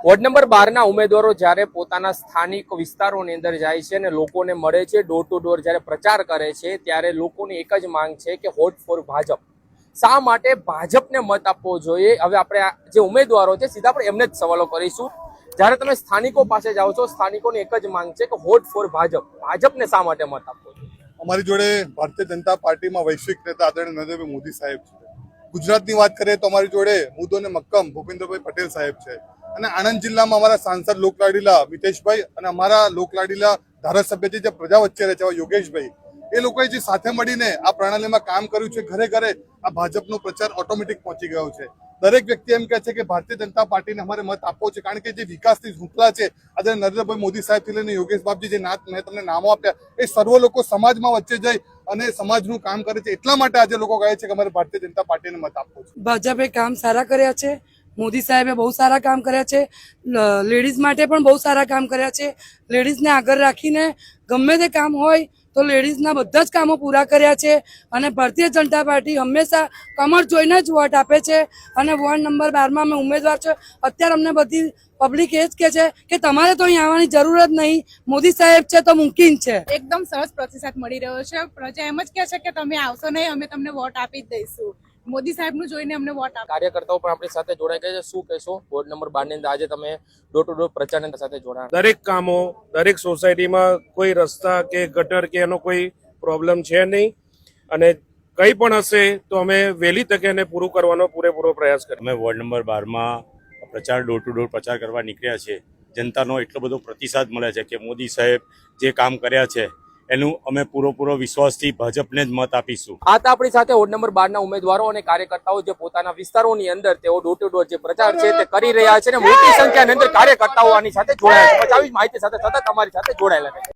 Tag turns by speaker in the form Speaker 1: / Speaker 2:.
Speaker 1: Ward number 12 ના ઉમેદવારો જ્યારે પોતાના સ્થાનિક વિસ્તારોની અંદર જાય છે અને લોકોને મળે છે, ડોર ટુ ડોર જ્યારે પ્રચાર કરે છે, ત્યારે લોકોની એક જ માંગ છે કે વોટ ફોર ભાજપ. શા માટે ભાજપને મત આપવો જોઈએ? હવે આપણે જે ઉમેદવારો છે સીધા આપણે એમને જ સવાલો કરીશું. જ્યારે તમે સ્થાનિકો પાસે જાઓ છો, સ્થાનિકોની એક જ માંગ છે કે વોટ ફોર ભાજપ. ભાજપને શા માટે મત આપવો જોઈએ?
Speaker 2: અમારી જોડે ભારતીય જનતા પાર્ટીમાં વૈશ્વિક નેતા આદરણીય નરેન્દ્રભાઈ મોદી સાહેબ છે. ગુજરાતની વાત કરીએ તો અમારી જોડે મુદ્દોને મક્કમ ભૂપેન્દ્રભાઈ પટેલ સાહેબ છે. અને આણંદ જિલ્લામાં અમારા સાંસદ લોકલાડીલા મિતેશભાઈ અને અમારા લોકલાડીલા ધારાસભ્ય જે પ્રજા વચ્ચે રહે છે યોગેશભાઈ, એ લોકોએ જે સાથે મળીને આ પ્રણાલીમાં કામ કર્યું છે. ઘરે ઘરે આ ભાજપનો પ્રચાર ઓટોમેટિક પહોંચી ગયો છે. દરેક વ્યક્તિ એમ કહે છે કે ભારતીય જનતા પાર્ટીને અમારે મત આપવો છે, કારણ કે જે વિકાસની ઝૂંપલા છે આજે નરેન્દ્રભાઈ મોદી સાહેબથી લઈને યોગેશ બાપજી જે મેં તમને નામો આપ્યા, એ સર્વ લોકો સમાજમાં વચ્ચે જઈ અને સમાજનું કામ કરે છે. એટલા માટે આજે લોકો કહે છે કે અમારે ભારતીય જનતા પાર્ટીને મત આપવો છે.
Speaker 3: ભાજપે કામ સારા કર્યા છે. મોદી સાહેબે બહુ સારા કામ કર્યા છે. લેડીઝ માટે પણ બહુ સારા કામ કર્યા છે. લેડીઝને આગળ રાખીને ગમે તે કામ હોય તો લેડીઝના બધા જ કામો પૂરા કર્યા છે. અને ભારતીય જનતા પાર્ટી હંમેશા કમર જોઈને જ વોટ આપે છે. અને વોર્ડ નંબર 12 માં અમે ઉમેદવાર છે. અત્યારે અમને બધી પબ્લિક એ જ કહે છે કે તમારે તો અહીં આવવાની જરૂર જ નહીં, મોદી સાહેબ છે તો મુમકિન છે.
Speaker 4: એકદમ સરસ પ્રતિસાદ મળી રહ્યો છે. પ્રજા એમ જ કહે છે કે તમે આવશો નહીં, અમે તમને વોટ આપી જ દઈશું. મોદી સાહેબનું જોઈને અમને વોટ આપો.
Speaker 1: કાર્યકર્તાઓ પણ આપણી સાથે જોડાઈ ગયા છે. શું કહેશો? વોર્ડ નંબર 12 ની અંદર આજે તમે ડોર ટુ ડોર પ્રચારની સાથે જોડાયા.
Speaker 5: દરેક કામો, દરેક સોસાયટીમાં કોઈ રસ્તા કે ગટર કે એનો કોઈ પ્રોબ્લેમ છે નહીં, અને કંઈ પણ હશે તો અમે વહેલી તકે એને પૂરું કરવાનો પૂરેપૂરો પ્રયાસ કરીએ.
Speaker 6: અમે વોર્ડ નંબર 12માં પ્રચાર ડોર ટુ ડોર પ્રચાર કરવા નીકળ્યા છે. જનતાનો એટલો બધો પ્રતિસાદ મળે છે કે મોદી સાહેબ જે કામ કર્યા છે એનું અમે પૂરો વિશ્વાસથી ભાજપને જ મત આપીશું.
Speaker 1: આ તો આપણી સાથે વોર્ડ નંબર 12 ના ઉમેદવારો અને કાર્યકર્તાઓ જે પોતાના વિસ્તારોની અંદર તેઓ ડોર ટુ ડોર જે પ્રચાર છે તે કરી રહ્યા છે અને મોટી સંખ્યાની અંદર કાર્યકર્તાઓ આની સાથે જોડાયા છે. આવી જ માહિતી સાથે સતત અમારી સાથે જોડાયેલા છે.